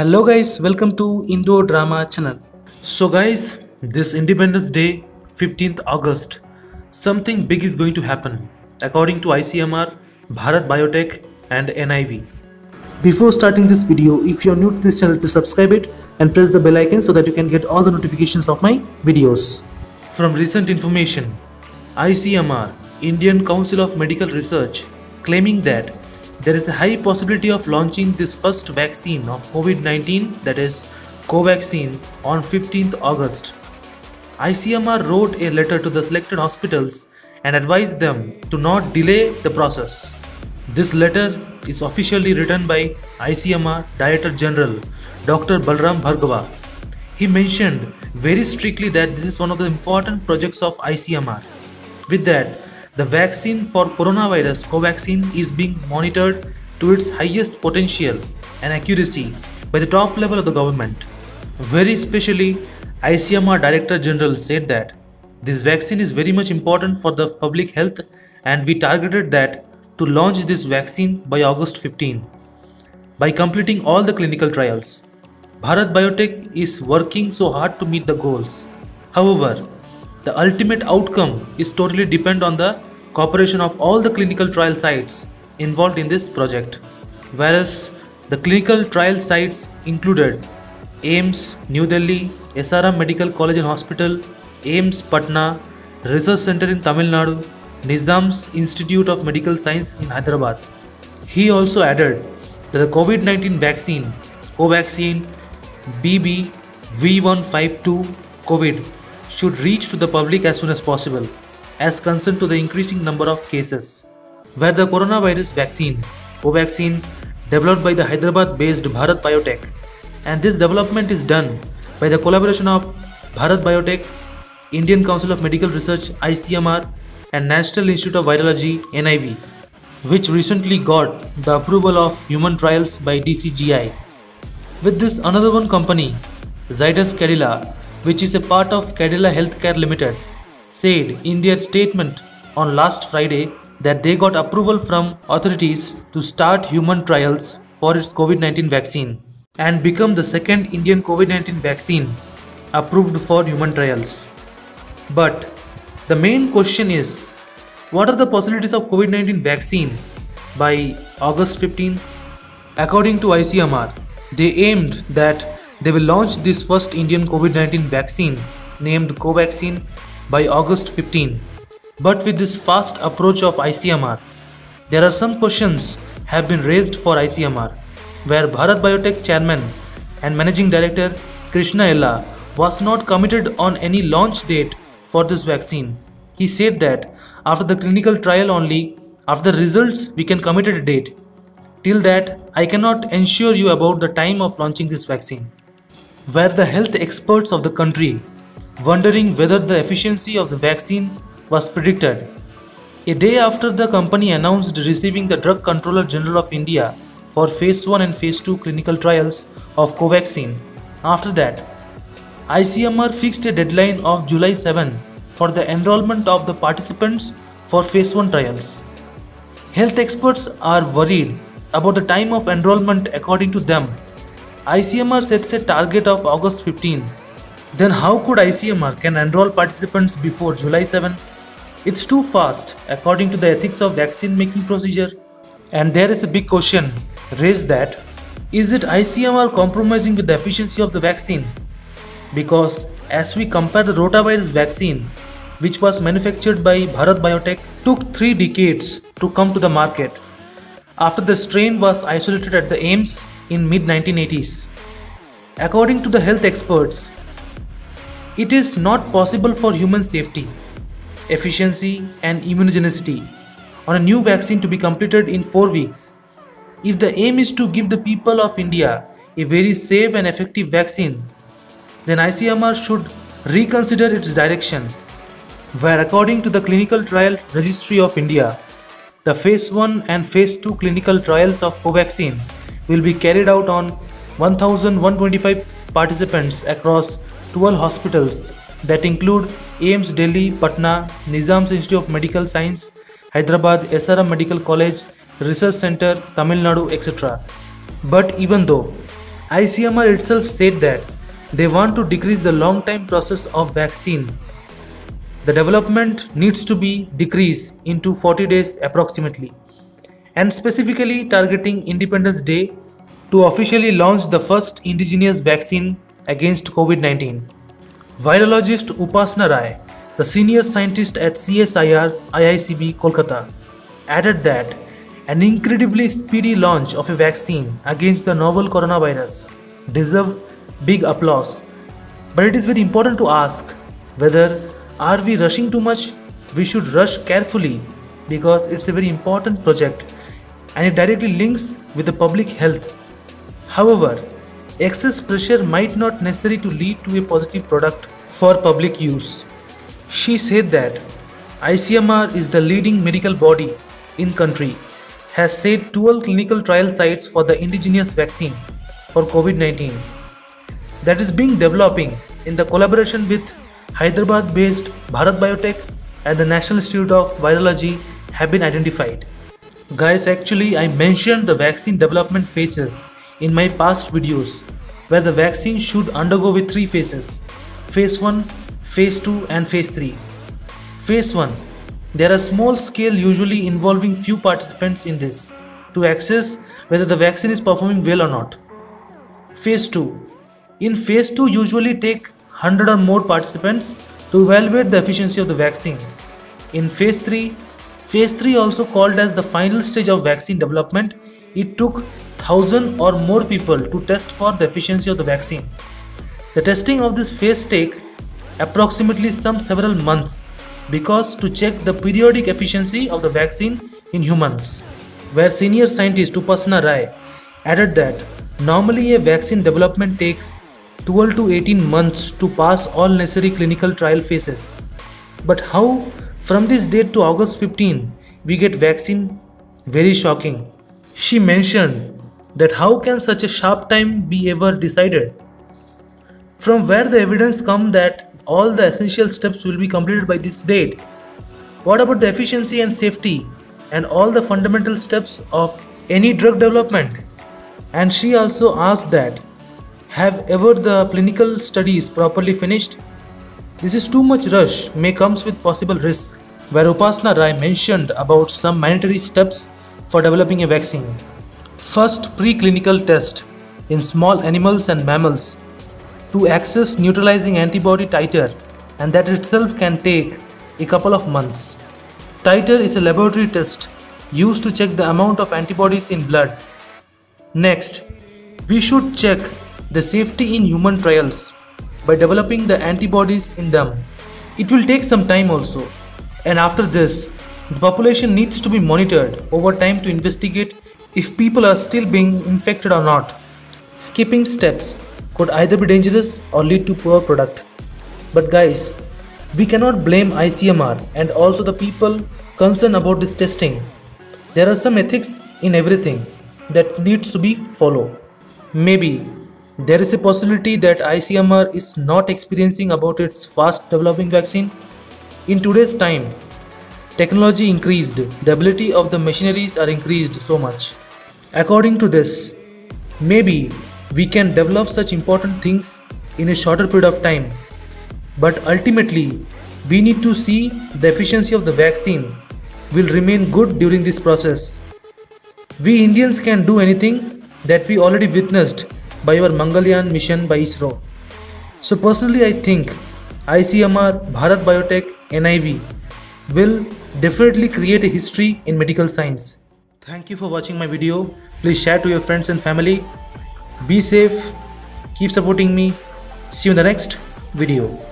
Hello guys, welcome to Indo Drama channel. So guys, this Independence Day, 15th August, something big is going to happen according to ICMR, Bharat Biotech and NIV. Before starting this video, if you are new to this channel, please subscribe it and press the bell icon so that you can get all the notifications of my videos. From recent information, ICMR, Indian Council of Medical Research, claiming that there is a high possibility of launching this first vaccine of COVID-19, that is Covaxin, on 15th August. ICMR wrote a letter to the selected hospitals and advised them to not delay the process. This letter is officially written by ICMR Director General Dr. Balram Bhargava. He mentioned very strictly that this is one of the important projects of ICMR. With that, the vaccine for coronavirus Covaxin is being monitored to its highest potential and accuracy by the top level of the government. Very specially, ICMR Director General said that this vaccine is very much important for the public health and we targeted that to launch this vaccine by August 15 by completing all the clinical trials. Bharat Biotech is working so hard to meet the goals. However, the ultimate outcome is totally depend on the cooperation of all the clinical trial sites involved in this project. Whereas the clinical trial sites included AIIMS, New Delhi, SRM Medical College and Hospital, AIIMS Patna, Research Center in Tamil Nadu, Nizam's Institute of Medical Science in Hyderabad. He also added that the COVID-19 vaccine, Covaxin BB V152 COVID, should reach to the public as soon as possible, as concerned to the increasing number of cases. Where the coronavirus vaccine, Covaxin, developed by the Hyderabad-based Bharat Biotech, and this development is done by the collaboration of Bharat Biotech, Indian Council of Medical Research (ICMR), and National Institute of Virology (NIV), which recently got the approval of human trials by DCGI. With this, another one company, Zydus Cadila, which is a part of Cadila Healthcare Limited, said in their statement on last Friday that they got approval from authorities to start human trials for its COVID-19 vaccine and become the second Indian COVID-19 vaccine approved for human trials. But the main question is, what are the possibilities of COVID-19 vaccine by August 15? According to ICMR, they aimed that they will launch this first Indian COVID-19 vaccine named Covaxin by August 15. But with this fast approach of ICMR, there are some questions have been raised for ICMR, where Bharat Biotech Chairman and Managing Director Krishna Ella was not committed on any launch date for this vaccine. He said that after the clinical trial only, after the results, we can commit a date. Till that, I cannot ensure you about the time of launching this vaccine. Where the health experts of the country wondering whether the efficiency of the vaccine was predicted. A day after the company announced receiving the Drug Controller General of India for Phase 1 and Phase 2 clinical trials of Covaxin. After that, ICMR fixed a deadline of July 7 for the enrollment of the participants for Phase 1 trials. Health experts are worried about the time of enrollment. According to them, ICMR sets a target of August 15. Then how could ICMR can enroll participants before July 7? It's too fast according to the ethics of vaccine making procedure. And there is a big question raised that, is it ICMR compromising with the efficiency of the vaccine? Because as we compare the rotavirus vaccine, which was manufactured by Bharat Biotech, took 3 decades to come to the market after the strain was isolated at the AIIMS in mid-1980s. According to the health experts, it is not possible for human safety, efficiency and immunogenicity on a new vaccine to be completed in 4 weeks. If the aim is to give the people of India a very safe and effective vaccine, then ICMR should reconsider its direction, where according to the Clinical Trial Registry of India, the Phase 1 and Phase 2 clinical trials of Covaxin will be carried out on 1,125 participants across 12 hospitals that include AIIMS Delhi, Patna, Nizam's Institute of Medical Science, Hyderabad, SRM Medical College, Research Center, Tamil Nadu, etc. But even though ICMR itself said that they want to decrease the long time process of vaccine. The development needs to be decreased into 40 days approximately, and specifically targeting Independence Day to officially launch the first indigenous vaccine against COVID-19. Virologist Upasana Rai, the senior scientist at CSIR IICB Kolkata, added that an incredibly speedy launch of a vaccine against the novel coronavirus deserves big applause. But it is very important to ask whether are we rushing too much? We should rush carefully because it's a very important project and it directly links with the public health. However, excess pressure might not necessarily to lead to a positive product for public use. She said that ICMR is the leading medical body in country, has said 12 clinical trial sites for the indigenous vaccine for COVID-19 that is being developing in the collaboration with Hyderabad-based Bharat Biotech and the National Institute of Virology have been identified. Guys, actually I mentioned the vaccine development phases in my past videos where the vaccine should undergo with 3 phases: phase 1, phase 2 and phase 3. Phase 1, there are small scale usually involving few participants in this to assess whether the vaccine is performing well or not. Phase 2, in phase 2 usually take 100 or more participants to evaluate the efficiency of the vaccine. In phase 3 also called as the final stage of vaccine development, it took 1000 or more people to test for the efficiency of the vaccine. The testing of this phase take approximately several months because to check the periodic efficiency of the vaccine in humans, where senior scientist Upasana Rai added that normally a vaccine development takes 12 to 18 months to pass all necessary clinical trial phases. But how from this date to August 15 we get vaccine? Very shocking. She mentioned that how can such a sharp time be ever decided? From where the evidence come that all the essential steps will be completed by this date? What about the efficiency and safety and all the fundamental steps of any drug development? And she also asked that have ever the clinical studies properly finished? This is too much rush may comes with possible risk, where Upasana Rai mentioned about some mandatory steps for developing a vaccine. First, preclinical test in small animals and mammals to access neutralizing antibody titer, and that itself can take a couple of months. Titer is a laboratory test used to check the amount of antibodies in blood. Next, we should check the safety in human trials by developing the antibodies in them. It will take some time also, and after this the population needs to be monitored over time to investigate if people are still being infected or not. Skipping steps could either be dangerous or lead to poor product. But guys, we cannot blame ICMR and also the people concerned about this testing. There are some ethics in everything that needs to be followed. Maybe there is a possibility that ICMR is not experiencing about its fast developing vaccine. In today's time, technology increased, the ability of the machineries are increased so much. According to this, maybe we can develop such important things in a shorter period of time. But ultimately, we need to see the efficiency of the vaccine will remain good during this process. We Indians can do anything that we already witnessed by our Mangalyaan mission by ISRO. So personally I think ICMR, Bharat Biotech, NIV will definitely create a history in medical science. Thank you for watching my video. Please share to your friends and family. Be safe, keep supporting me. See you in the next video.